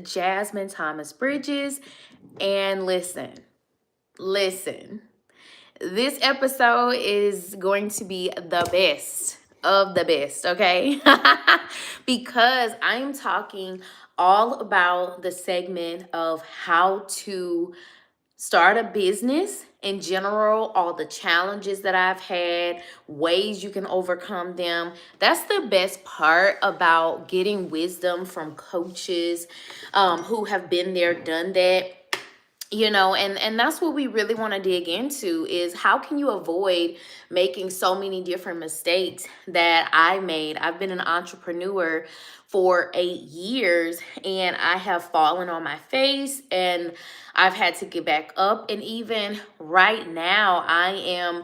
Jasmine Thomas Bridges. And listen, this episode is going to be the best of the best, okay? Because I'm talking all about the segment of how to start a business in general, all the challenges that I've had, ways you can overcome them. That's the best part about getting wisdom from coaches who have been there, done that. And that's what we really want to dig into is how can you avoid making so many different mistakes that I made. I've been an entrepreneur for 8 years, and I have fallen on my face, and I've had to get back up. And even right now, I am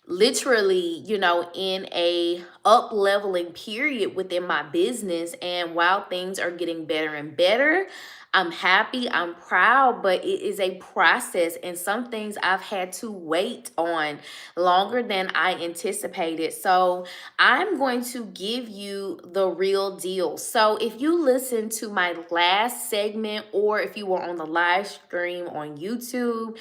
literally, in a up leveling period within my business. And while things are getting better and better, I'm happy, I'm proud, but it is a process. And some things I've had to wait on longer than I anticipated. So I'm going to give you the real deal. So if you listen to my last segment, or if you were on the live stream on YouTube,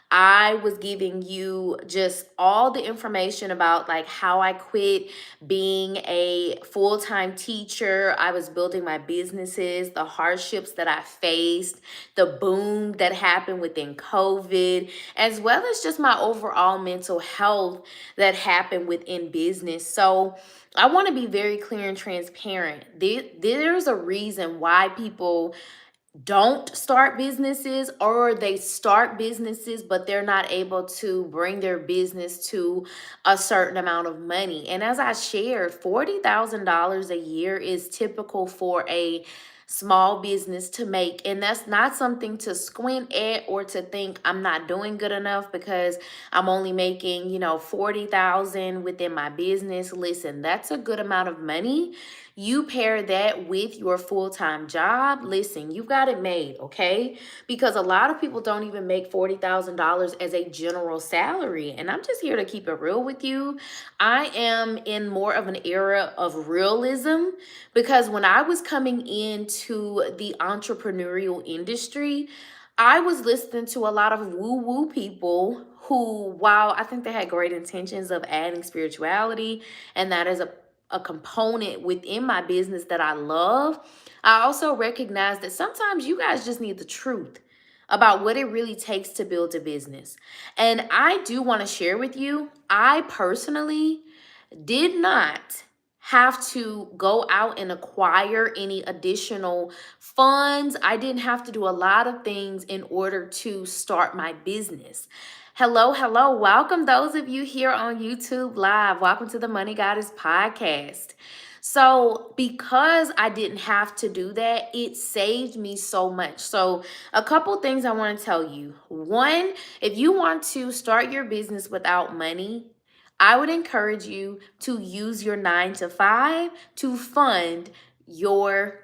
I was giving you just all the information about like how I quit being a full-time teacher. I was building my businesses, the hardships that I faced, the boom that happened within COVID, as well as just my overall mental health that happened within business. So I want to be very clear and transparent. There's a reason why people don't start businesses, or they start businesses but they're not able to bring their business to a certain amount of money. And as I shared, $40,000 a year is typical for a small business to make, and that's not something to squint at or to think I'm not doing good enough because I'm only making 40,000 within my business. Listen, that's a good amount of money. You pair that with your full-time job, listen, you've got it made, okay? Because a lot of people don't even make $40,000 as a general salary. And I'm just here to keep it real with you. I am in more of an era of realism, because when I was coming into the entrepreneurial industry, I was listening to a lot of woo-woo people who, while I think they had great intentions of adding spirituality, and that is a component within my business that I love, I also recognize that sometimes you guys just need the truth about what it really takes to build a business. And I do want to share with you, I personally did not have to go out and acquire any additional funds. I didn't have to do a lot of things in order to start my business. Hello, hello. Welcome, those of you here on YouTube Live. Welcome to the Money Goddess podcast. So, because I didn't have to do that, it saved me so much. So, a couple things I want to tell you. One, if you want to start your business without money, I would encourage you to use your 9 to 5 to fund your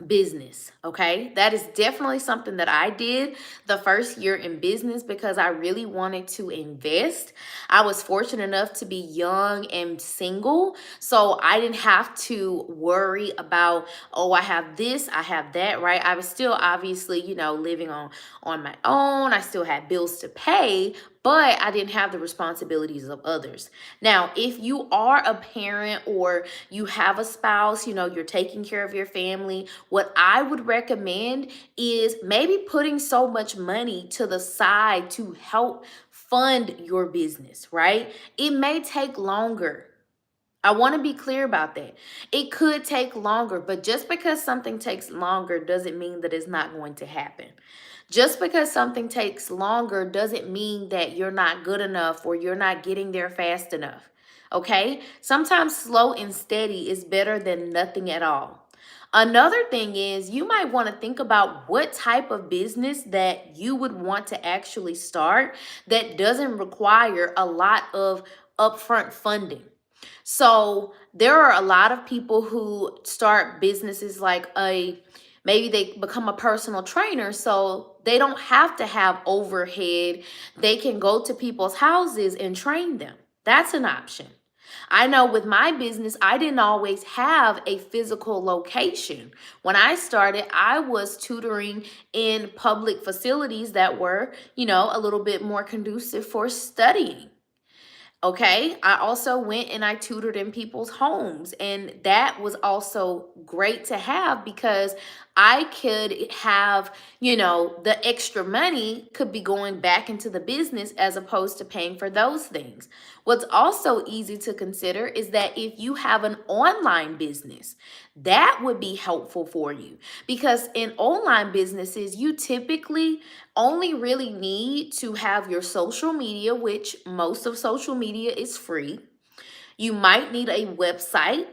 business. Okay, that is definitely something that I did the first year in business because I really wanted to invest. I was fortunate enough to be young and single, so I didn't have to worry about, oh, I have this, I have that, right? I was still obviously, living on my own. I still had bills to pay, but I didn't have the responsibilities of others. Now, if you are a parent or you have a spouse, you're taking care of your family, what I would recommend is maybe putting so much money to the side to help fund your business, right? It may take longer. I want to be clear about that. It could take longer, but just because something takes longer doesn't mean that it's not going to happen. Just because something takes longer doesn't mean that you're not good enough or you're not getting there fast enough. Okay? Sometimes slow and steady is better than nothing at all. Another thing is you might want to think about what type of business that you would want to actually start that doesn't require a lot of upfront funding. So there are a lot of people who start businesses like maybe they become a personal trainer, so they don't have to have overhead. They can go to people's houses and train them. That's an option. I know with my business, I didn't always have a physical location. When I started, I was tutoring in public facilities that were, a little bit more conducive for studying. Okay. I also went and I tutored in people's homes. And that was also great to have because I could have, the extra money could be going back into the business as opposed to paying for those things. What's also easy to consider is that if you have an online business, that would be helpful for you because in online businesses, you typically only really need to have your social media, which most of social media is free. You might need a website,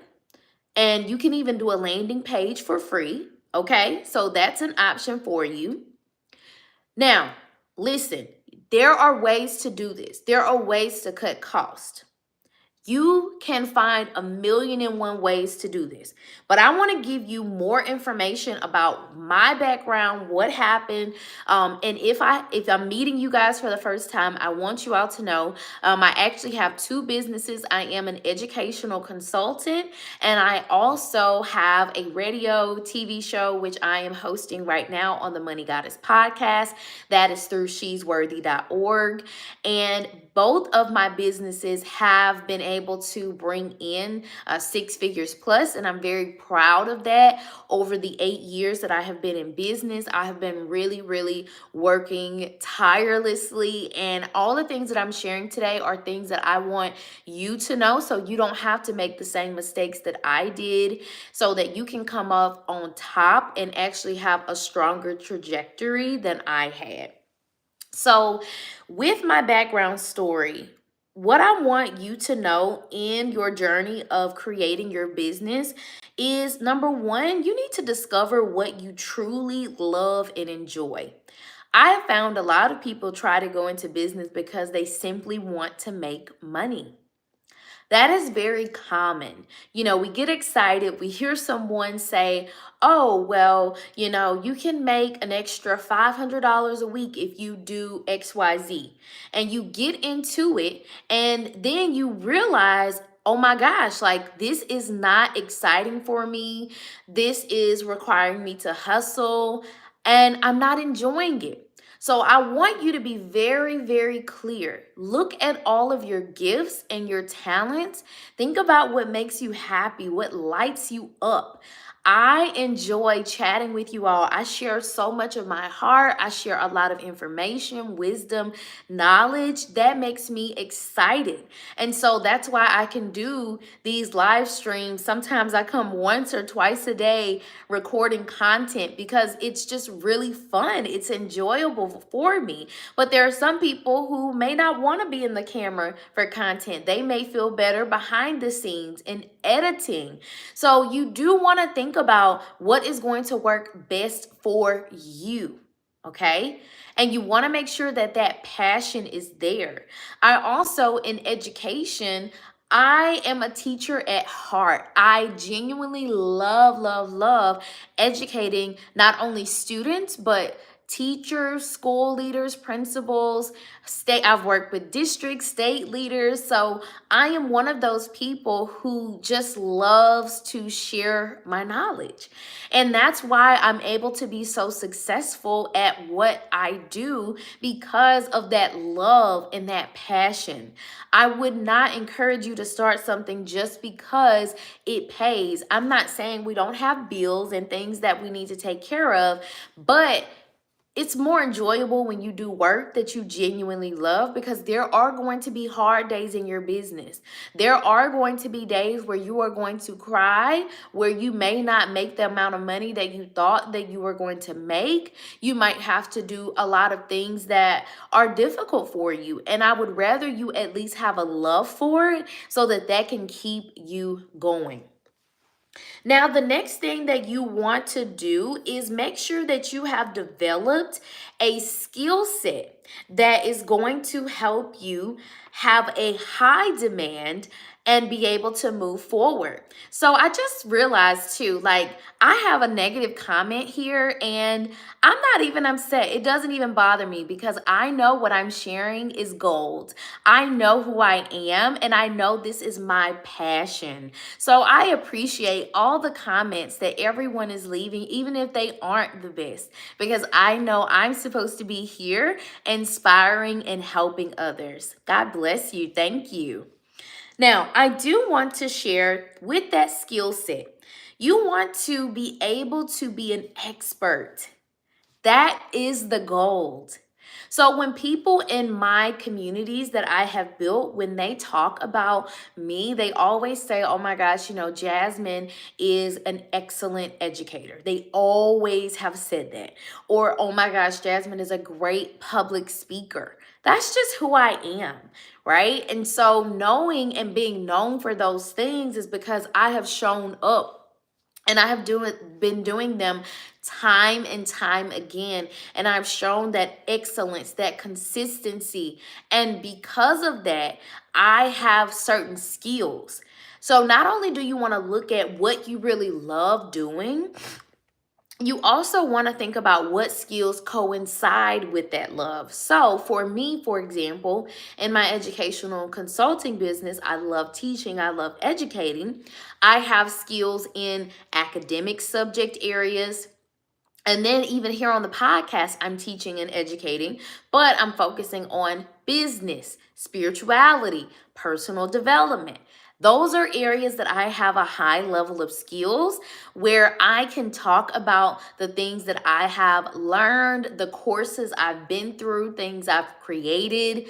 and you can even do a landing page for free. Okay, so that's an option for you. Now, listen, there are ways to do this, there are ways to cut cost. You can find 1,000,001 ways to do this. But I want to give you more information about my background, what happened. And if I'm meeting you guys for the first time, I want you all to know I actually have two businesses. I am an educational consultant, and I also have a radio TV show, which I am hosting right now on the Money Goddess podcast. That is through shesworthy.org. And both of my businesses have been able to bring in 6 figures plus, and I'm very proud of that. Over the 8 years that I have been in business, I have been really, really working tirelessly, and all the things that I'm sharing today are things that I want you to know so you don't have to make the same mistakes that I did, so that you can come up on top and actually have a stronger trajectory than I had. So, with my background story, what I want you to know in your journey of creating your business is number one, you need to discover what you truly love and enjoy. I have found a lot of people try to go into business because they simply want to make money. That is very common. We get excited. We hear someone say, oh, well, you can make an extra $500 a week if you do XYZ. And you get into it, and then you realize, oh my gosh, like this is not exciting for me. This is requiring me to hustle, and I'm not enjoying it. So I want you to be very, very clear. Look at all of your gifts and your talents. Think about what makes you happy, what lights you up. I enjoy chatting with you all. I share so much of my heart. I share a lot of information, wisdom, knowledge that makes me excited. And so that's why I can do these live streams. Sometimes I come once or twice a day recording content because it's just really fun. It's enjoyable for me. But there are some people who may not want to be in the camera for content. They may feel better behind the scenes in editing. So you do want to think about what is going to work best for you. Okay. And you want to make sure that that passion is there. I also, in education, I am a teacher at heart. I genuinely love, love, love educating not only students, but teachers, school leaders, principals, I've worked with district, state leaders. So I am one of those people who just loves to share my knowledge. And that's why I'm able to be so successful at what I do, because of that love and that passion. I would not encourage you to start something just because it pays. I'm not saying we don't have bills and things that we need to take care of, but it's more enjoyable when you do work that you genuinely love, because there are going to be hard days in your business. There are going to be days where you are going to cry, where you may not make the amount of money that you thought that you were going to make. You might have to do a lot of things that are difficult for you. And I would rather you at least have a love for it so that that can keep you going. Now, the next thing that you want to do is make sure that you have developed a skill set that is going to help you have a high demand and be able to move forward. So I just realized too, like, I have a negative comment here and I'm not even upset. It doesn't even bother me because I know what I'm sharing is gold. I know who I am and I know this is my passion. So I appreciate all the comments that everyone is leaving, even if they aren't the best, because I know I'm supposed to be here inspiring and helping others. God bless you. Thank you. Now, I do want to share with that skill set, you want to be able to be an expert. That is the gold. So when people in my communities that I have built, when they talk about me, they always say, oh my gosh, Jasmine is an excellent educator. They always have said that. Or, oh my gosh, Jasmine is a great public speaker. That's just who I am, right? And so knowing and being known for those things is because I have shown up and I have been doing them time and time again. And I've shown that excellence, that consistency. And because of that, I have certain skills. So not only do you want to look at what you really love doing, you also want to think about what skills coincide with that love. So for me, for example, in my educational consulting business, I love teaching, I love educating. I have skills in academic subject areas. And then even here on the podcast, I'm teaching and educating, but I'm focusing on business, spirituality, personal development. Those are areas that I have a high level of skills where I can talk about the things that I have learned, the courses I've been through, things I've created.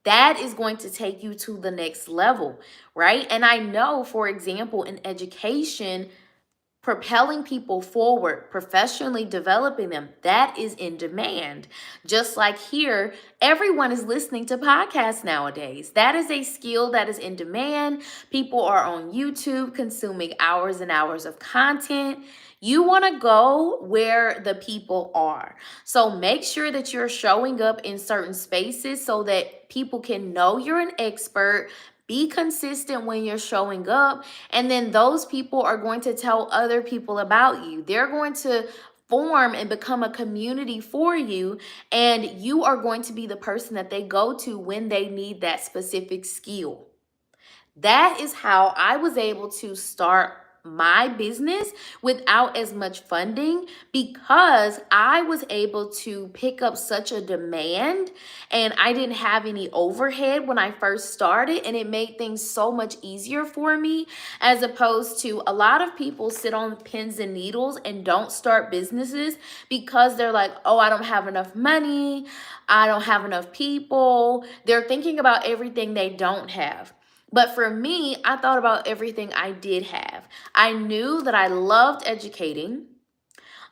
That is going to take you to the next level, right? And I know, for example, in education, propelling people forward, professionally developing them, that is in demand. Just like here, everyone is listening to podcasts nowadays. That is a skill that is in demand. People are on YouTube consuming hours and hours of content. You want to go where the people are. So make sure that you're showing up in certain spaces so that people can know you're an expert. Be consistent when you're showing up, and then those people are going to tell other people about you. They're going to form and become a community for you, and you are going to be the person that they go to when they need that specific skill. That is how I was able to start my business without as much funding, because I was able to pick up such a demand and I didn't have any overhead when I first started, and it made things so much easier for me, as opposed to a lot of people sit on pins and needles and don't start businesses because they're like, oh, I don't have enough money, I don't have enough people. They're thinking about everything they don't have. But for me, I thought about everything I did have. I knew that I loved educating.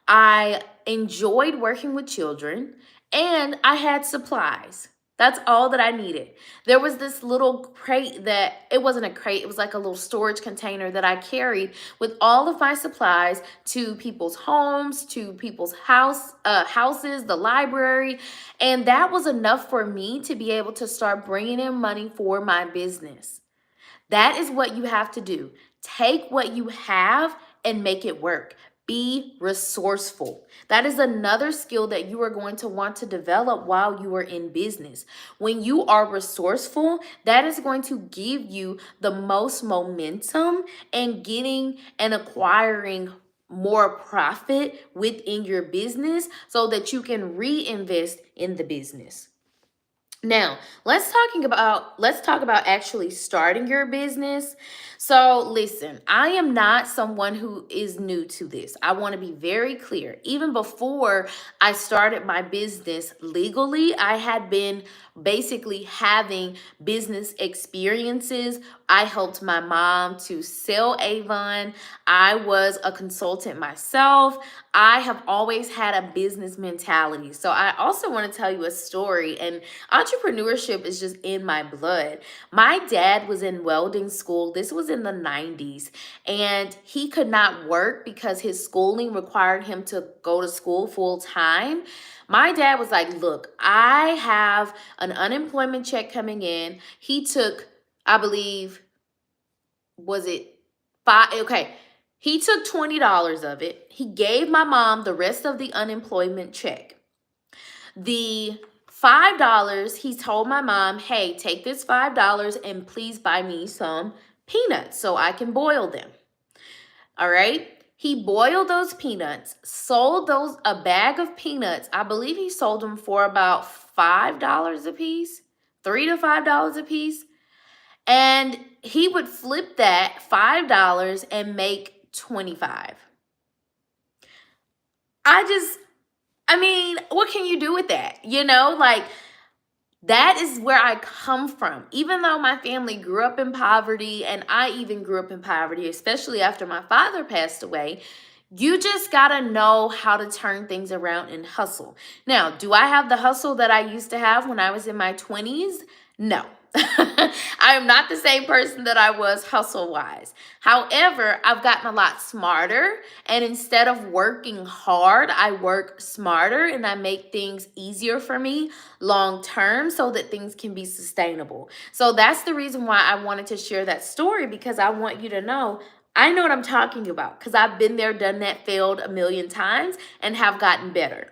I enjoyed working with children, and I had supplies. That's all that I needed. There was this little crate that, it wasn't a crate, it was like a little storage container that I carried with all of my supplies to people's homes, to people's houses, the library. And that was enough for me to be able to start bringing in money for my business. That is what you have to do. Take what you have and make it work. Be resourceful. That is another skill that you are going to want to develop while you are in business. When you are resourceful, that is going to give you the most momentum in getting and acquiring more profit within your business so that you can reinvest in the business. Now, let's talk about actually starting your business. So, listen, I am not someone who is new to this. I want to be very clear. Even before I started my business legally, I had been basically having business experiences. I helped my mom to sell Avon. I was a consultant myself. I have always had a business mentality. So I also want to tell you a story, and entrepreneurship is just in my blood. My dad was in welding school. This was in the 90s, and he could not work because his schooling required him to go to school full time. My dad was like, look, I have an unemployment check coming in. He took, I believe, was it five? Okay. He took $20 of it. He gave my mom the rest of the unemployment check. The $5, he told my mom, hey, take this $5 and please buy me some peanuts so I can boil them. All right. He boiled those peanuts, sold those a bag of peanuts. I believe he sold them for about $5 a piece, $3 to $5 a piece. And he would flip that $5 and make 25. I mean, what can you do with that? Like, that is where I come from. Even though my family grew up in poverty, and I even grew up in poverty, especially after my father passed away, you just gotta know how to turn things around and hustle. Now, do I have the hustle that I used to have when I was in my 20s? No. I am not the same person that I was hustle wise. However, I've gotten a lot smarter, and instead of working hard, I work smarter and I make things easier for me long term so that things can be sustainable. So that's the reason why I wanted to share that story, because I want you to know I know what I'm talking about, because I've been there, done that, failed a million times, and have gotten better.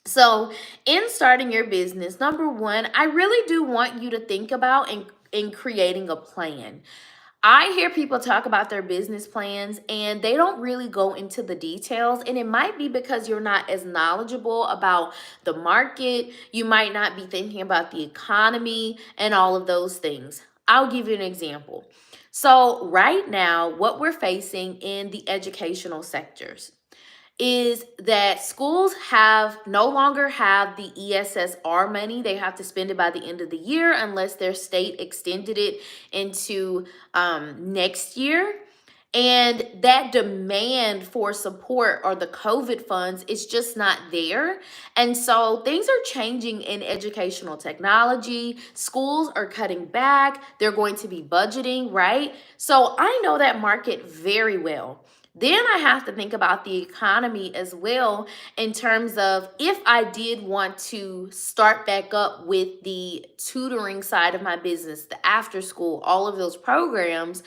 So, in starting your business, number one, I really do want you to think about in creating a plan. I hear people talk about their business plans and they don't really go into the details. And it might be because you're not as knowledgeable about the market. You might not be thinking about the economy and all of those things. I'll give you an example. So, right now, what we're facing in the educational sectors is that schools have no longer have the ESSR money. They have to spend it by the end of the year unless their state extended it into next year. And that demand for support or the COVID funds is just not there. And so things are changing in educational technology. Schools are cutting back. They're going to be budgeting, right? So I know that market very well. Then I have to think about the economy as well, in terms of if I did want to start back up with the tutoring side of my business, the after school, all of those programs,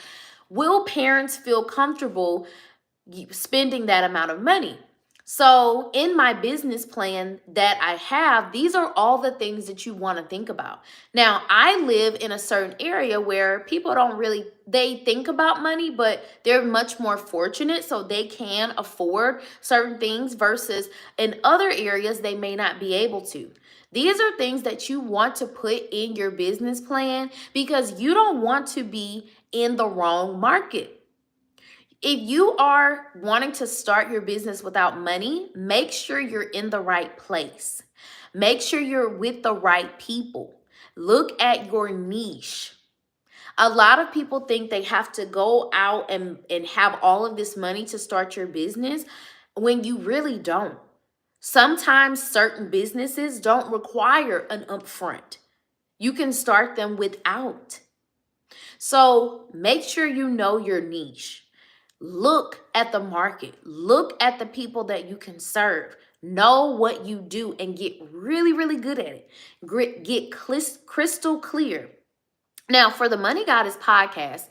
will parents feel comfortable spending that amount of money? So, in my business plan that I have, these are all the things that you want to think about. Now, I live in a certain area where people don't really they think about money, but they're much more fortunate, so they can afford certain things versus in other areas they may not be able to. These are things that you want to put in your business plan because you don't want to be in the wrong market. If you are wanting to start your business without money, make sure you're in the right place. Make sure you're with the right people. Look at your niche. A lot of people think they have to go out and have all of this money to start your business when you really don't. Sometimes certain businesses don't require an upfront. You can start them without. So make sure you know your niche. Look at the market. Look at the people that you can serve. Know what you do and get really, really good at it. Get crystal clear. Now, for the Money Goddess podcast,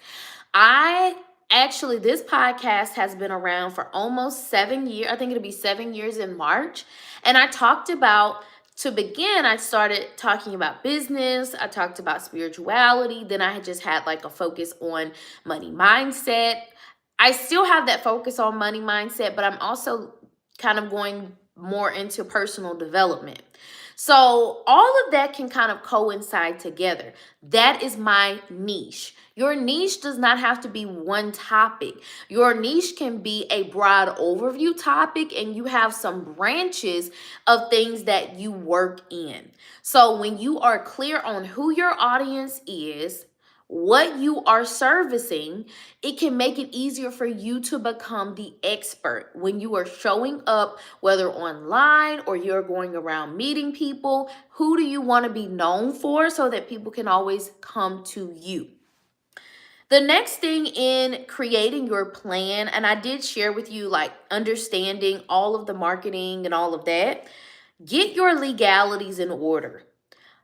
this podcast has been around for almost 7 years. I think it'll be 7 years in March. And to begin, I started talking about business. I talked about spirituality. Then I had just had like a focus on money mindset. I still have that focus on money mindset, but I'm also kind of going more into personal development. So all of that can kind of coincide together. That is my niche. Your niche does not have to be one topic. Your niche can be a broad overview topic, and you have some branches of things that you work in. So when you are clear on who your audience is, what you are servicing, it can make it easier for you to become the expert when you are showing up, whether online or you're going around meeting people. Who do you want to be known for so that people can always come to you? The next thing in creating your plan, and I did share with you like understanding all of the marketing and all of that, get your legalities in order.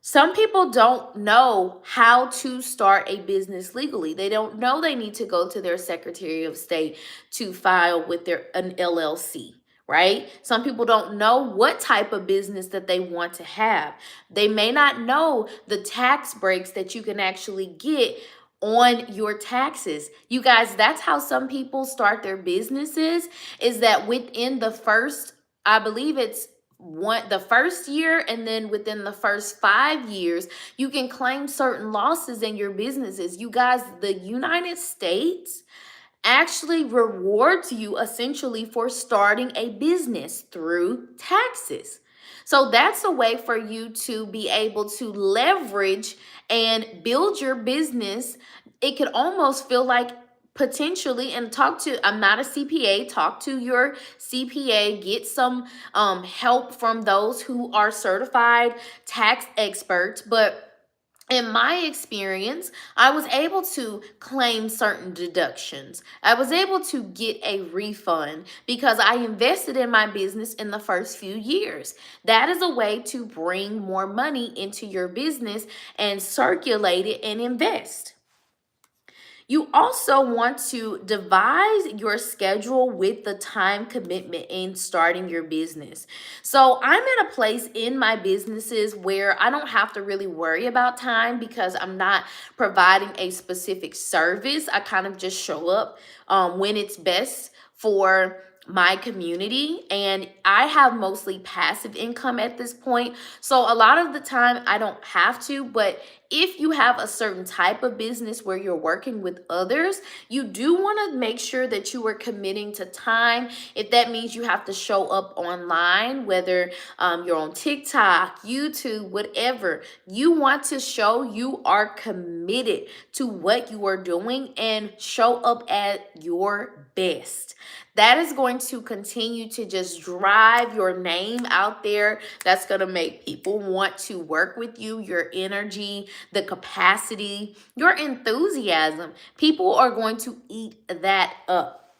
Some people don't know how to start a business legally. They don't know they need to go to their Secretary of State to file with an LLC, right? Some people don't know what type of business that they want to have. They may not know the tax breaks that you can actually get on your taxes. You guys, that's how some people start their businesses, is that within the first, I believe it's the first year, and then within the first 5 years you can claim certain losses in your businesses. You guys, the United States actually rewards you essentially for starting a business through taxes. So that's a way for you to be able to leverage and build your business. It could almost feel like potentially, and I'm not a CPA, talk to your CPA, get some help from those who are certified tax experts. But in my experience, I was able to claim certain deductions. I was able to get a refund because I invested in my business in the first few years. That is a way to bring more money into your business and circulate it and invest. You also want to devise your schedule with the time commitment in starting your business. So I'm in a place in my businesses where I don't have to really worry about time because I'm not providing a specific service. I kind of just show up when it's best for my community, and I have mostly passive income at this point. So a lot of the time I don't have to, but if you have a certain type of business where you're working with others, you do want to make sure that you are committing to time. If that means you have to show up online, whether you're on TikTok, YouTube, whatever, you want to show you are committed to what you are doing and show up at your best. That is going to continue to just drive your name out there. That's going to make people want to work with you, your energy, the capacity, your enthusiasm. People are going to eat that up.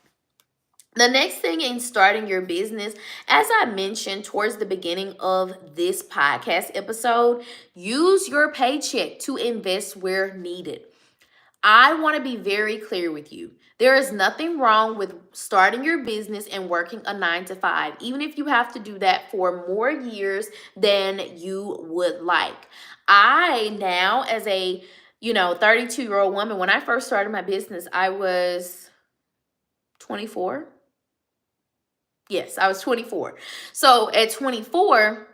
The next thing in starting your business, as I mentioned towards the beginning of this podcast episode, use your paycheck to invest where needed. I want to be very clear with you. There is nothing wrong with starting your business and working a 9 to 5, even if you have to do that for more years than you would like. I now, as a 32-year-old woman, when I first started my business, I was 24. Yes, I was 24. So at 24,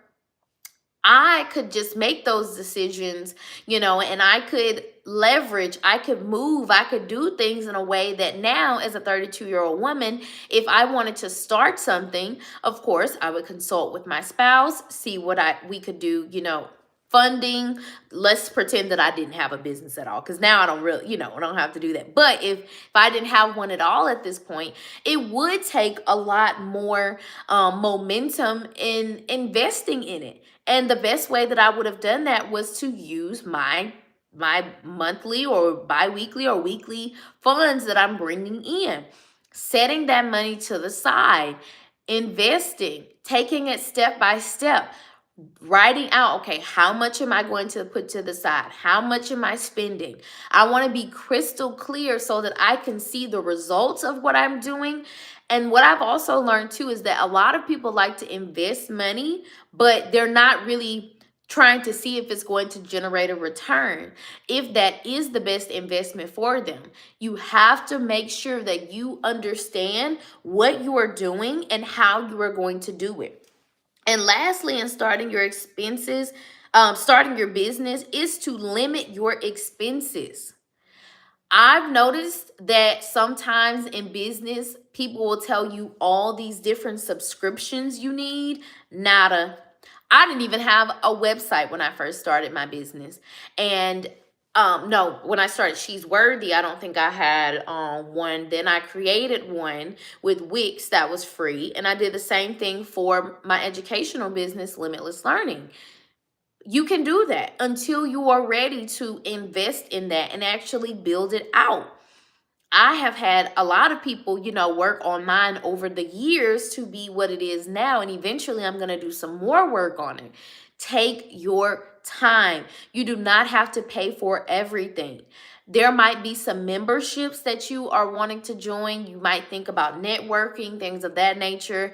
I could just make those decisions, and I could leverage, I could move, I could do things in a way that now, as a 32-year-old woman, if I wanted to start something, of course, I would consult with my spouse, see what we could do, funding. Let's pretend that I didn't have a business at all, because now I don't really, I don't have to do that. But if I didn't have one at all at this point, it would take a lot more momentum in investing in it. And the best way that I would have done that was to use my monthly or bi-weekly or weekly funds that I'm bringing in, setting that money to the side, investing, taking it step by step, writing out, okay, how much am I going to put to the side? How much am I spending? I want to be crystal clear so that I can see the results of what I'm doing. And what I've also learned too is that a lot of people like to invest money, but they're not really trying to see if it's going to generate a return, if that is the best investment for them. You have to make sure that you understand what you are doing and how you are going to do it. And lastly, in starting your starting your business, is to limit your expenses. I've noticed that sometimes in business, people will tell you all these different subscriptions you need. Nada. I didn't even have a website when I first started my business. And no, when I started She's Worthy, I don't think I had one. Then I created one with Wix that was free. And I did the same thing for my educational business, Limitless Learning. You can do that until you are ready to invest in that and actually build it out. I have had a lot of people, work on mine over the years to be what it is now. And eventually I'm going to do some more work on it. Take your time. You do not have to pay for everything. There might be some memberships that you are wanting to join. You might think about networking, things of that nature.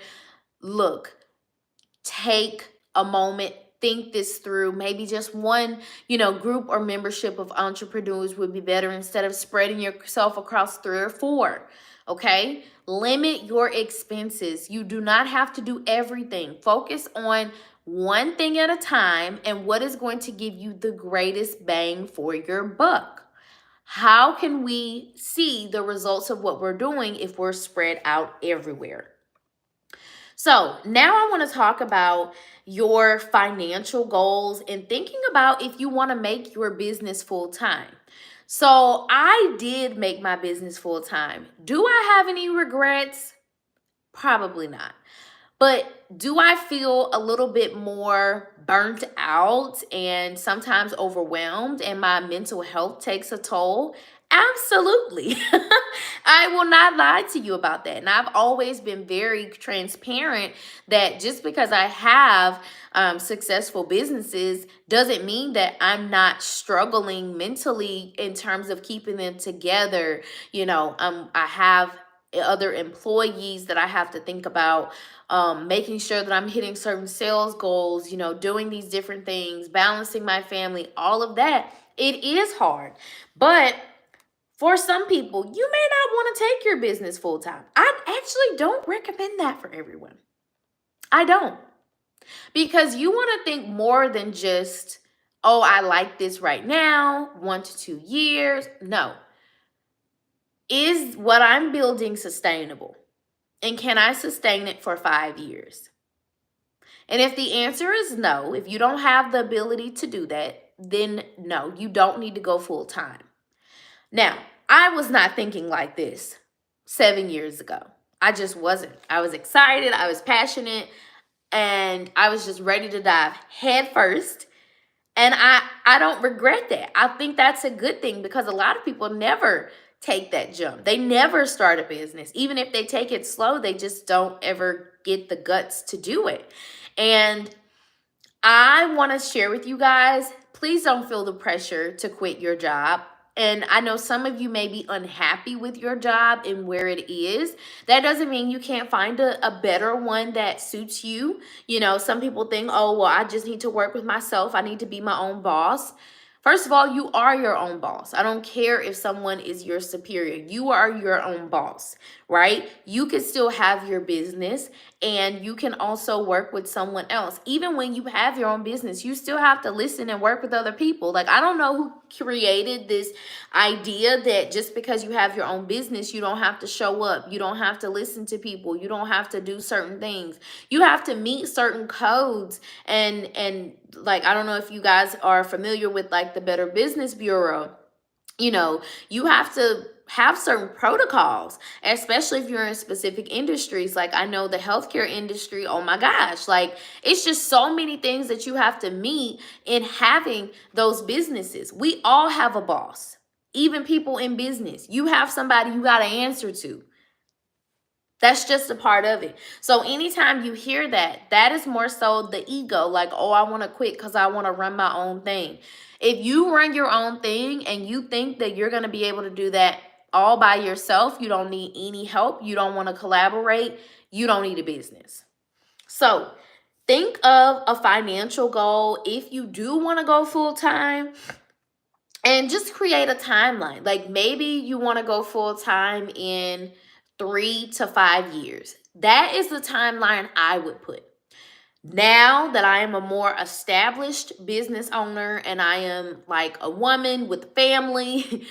Look, take a moment, think this through. Maybe just one, group or membership of entrepreneurs would be better instead of spreading yourself across 3 or 4. Okay, limit your expenses. You do not have to do everything. Focus on one thing at a time and what is going to give you the greatest bang for your buck. How can we see the results of what we're doing if we're spread out everywhere? So now I want to talk about your financial goals and thinking about if you want to make your business full time. So I did make my business full time. Do I have any regrets? Probably not. But do I feel a little bit more burnt out and sometimes overwhelmed and my mental health takes a toll? Absolutely. I will not lie to you about that. And I've always been very transparent that just because I have successful businesses doesn't mean that I'm not struggling mentally in terms of keeping them together. I have other employees that I have to think about, making sure that I'm hitting certain sales goals, doing these different things, balancing my family, all of that. It is hard. But for some people, you may not want to take your business full time. I actually don't recommend that for everyone. I don't. Because you want to think more than just, oh, I like this right now, 1 to 2 years. No. Is what I'm building sustainable? And can I sustain it for 5 years? And if the answer is no, if you don't have the ability to do that, then no, you don't need to go full time. Now, I was not thinking like this 7 years ago. I just wasn't. I was excited, I was passionate, and I was just ready to dive head first. And I don't regret that. I think that's a good thing because a lot of people never take that jump. They never start a business. Even if they take it slow, they just don't ever get the guts to do it. And I want to share with you guys, please don't feel the pressure to quit your job. And I know some of you may be unhappy with your job and where it is. That doesn't mean you can't find a better one that suits you. Some people think, oh, well, I just need to work with myself. I need to be my own boss. First of all, you are your own boss. I don't care if someone is your superior. You are your own boss, right? You can still have your business and you can also work with someone else. Even when you have your own business, you still have to listen and work with other people. Like, I don't know who created this idea that just because you have your own business, you don't have to show up. You don't have to listen to people. You don't have to do certain things. You have to meet certain codes and like, I don't know if you guys are familiar with like the Better Business Bureau. You have to have certain protocols, especially if you're in specific industries. Like, I know the healthcare industry, oh my gosh, like it's just so many things that you have to meet in having those businesses. We all have a boss, even people in business. You have somebody you got to answer to. That's just a part of it. So anytime you hear that, that is more so the ego, like, oh, I want to quit because I want to run my own thing. If you run your own thing and you think that you're going to be able to do that all by yourself, you don't need any help, you don't want to collaborate, you don't need a business. So think of a financial goal if you do want to go full time. And just create a timeline. Like, maybe you want to go full time in 3 to 5 years. That is the timeline I would put. Now that I am a more established business owner and I am like a woman with a family,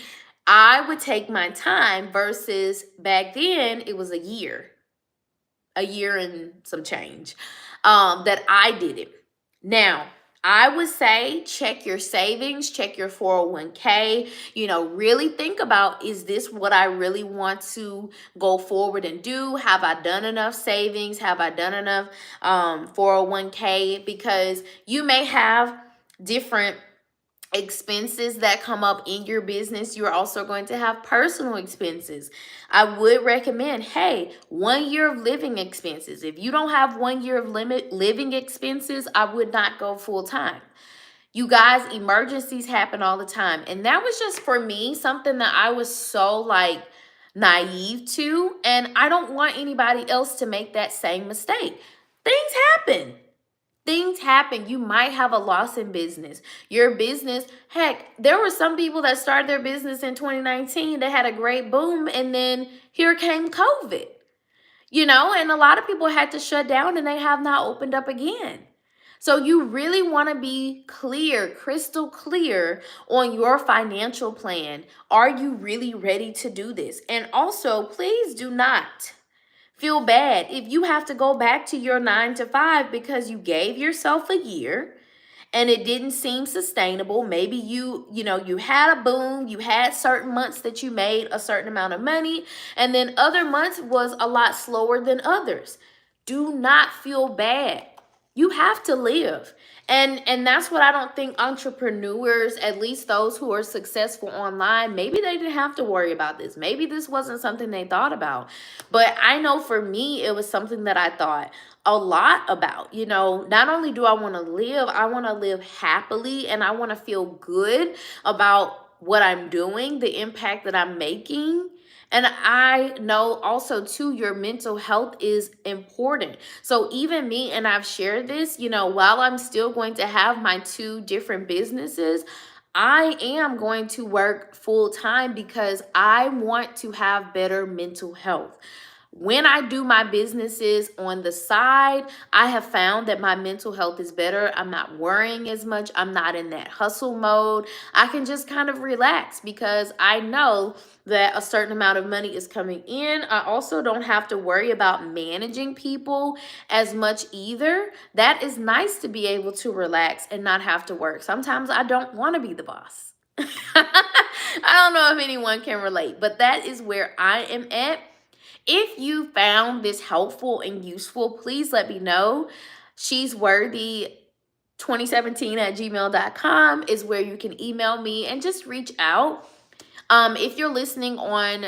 I would take my time versus back then it was a year and some change that I did it. Now, I would say check your savings, check your 401k, really think about, is this what I really want to go forward and do? Have I done enough savings? Have I done enough 401k? Because you may have different expenses that come up in your business. You're also going to have personal expenses. I would recommend, hey, 1 year of living expenses. If you don't have 1 year of living expenses, I would not go full time. You guys, emergencies happen all the time. And that was just for me something that I was so like naive to. And I don't want anybody else to make that same mistake. Things happen. Things happen. You might have a loss in business. Your business, heck, there were some people that started their business in 2019 that had a great boom, and then here came COVID, and a lot of people had to shut down and they have not opened up again. So you really want to be clear, crystal clear on your financial plan. Are you really ready to do this? And also, please do not feel bad if you have to go back to your 9 to 5 because you gave yourself a year and it didn't seem sustainable. Maybe you had a boom, you had certain months that you made a certain amount of money, and then other months was a lot slower than others. Do not feel bad. You have to live. And that's what I don't think entrepreneurs, at least those who are successful online, maybe they didn't have to worry about this. Maybe this wasn't something they thought about. But I know for me, it was something that I thought a lot about. Not only do I want to live, I want to live happily, and I want to feel good about what I'm doing, the impact that I'm making. And I know also too, your mental health is important. So even me, and I've shared this, while I'm still going to have my 2 different businesses, I am going to work full time because I want to have better mental health. When I do my businesses on the side, I have found that my mental health is better. I'm not worrying as much. I'm not in that hustle mode. I can just kind of relax because I know that a certain amount of money is coming in. I also don't have to worry about managing people as much either. That is nice to be able to relax and not have to work. Sometimes I don't want to be the boss. I don't know if anyone can relate, but that is where I am at. If you found this helpful and useful, please let me know. She's worthy 2017 at gmail.com is where you can email me and just reach out. If you're listening on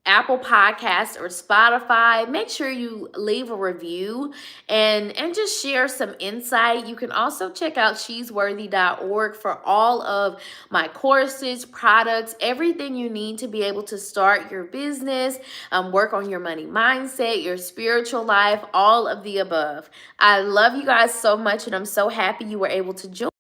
Apple Podcasts or Spotify, make sure you leave a review and just share some insight. You can also check out shesworthy.org for all of my courses, products, everything you need to be able to start your business, work on your money mindset, your spiritual life, all of the above. I love you guys so much, and I'm so happy you were able to join.